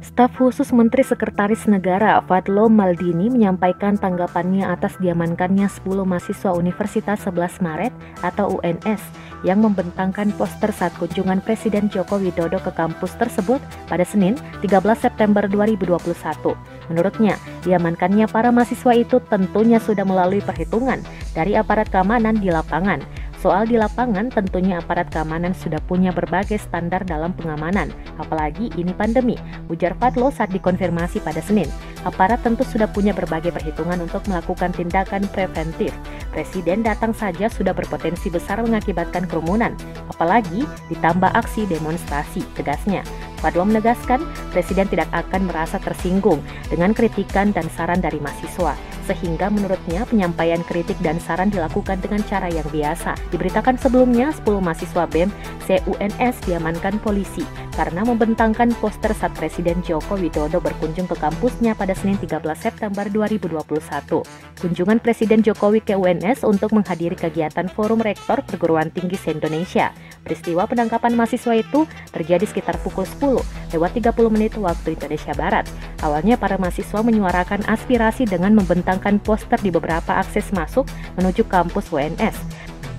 Staf khusus Menteri Sekretaris Negara Fadlo Maldini menyampaikan tanggapannya atas diamankannya 10 mahasiswa Universitas 11 Maret atau UNS yang membentangkan poster saat kunjungan Presiden Joko Widodo ke kampus tersebut pada Senin 13 September 2021. Menurutnya, diamankannya para mahasiswa itu tentunya sudah melalui perhitungan dari aparat keamanan di lapangan. Soal di lapangan, tentunya aparat keamanan sudah punya berbagai standar dalam pengamanan, apalagi ini pandemi, ujar Fadlo saat dikonfirmasi pada Senin. Aparat tentu sudah punya berbagai perhitungan untuk melakukan tindakan preventif. Presiden datang saja sudah berpotensi besar mengakibatkan kerumunan, apalagi ditambah aksi demonstrasi, tegasnya. Fadlo menegaskan, Presiden tidak akan merasa tersinggung dengan kritikan dan saran dari mahasiswa, sehingga menurutnya penyampaian kritik dan saran dilakukan dengan cara yang biasa. Diberitakan sebelumnya, 10 mahasiswa BEM CUNS diamankan polisi karena membentangkan poster saat Presiden Joko Widodo berkunjung ke kampusnya pada Senin 13 September 2021. Kunjungan Presiden Jokowi ke UNS untuk menghadiri kegiatan Forum Rektor Perguruan Tinggi se-Indonesia. Peristiwa penangkapan mahasiswa itu terjadi sekitar pukul 10:30 waktu Indonesia Barat. Awalnya para mahasiswa menyuarakan aspirasi dengan membentangkan poster di beberapa akses masuk menuju kampus UNS.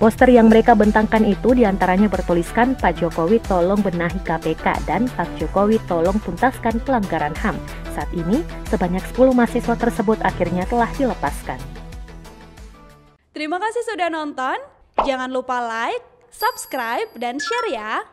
Poster yang mereka bentangkan itu diantaranya bertuliskan Pak Jokowi tolong benahi KPK dan Pak Jokowi tolong tuntaskan pelanggaran HAM. Saat ini, sebanyak 10 mahasiswa tersebut akhirnya telah dilepaskan. Terima kasih sudah nonton. Jangan lupa like, subscribe, dan share ya.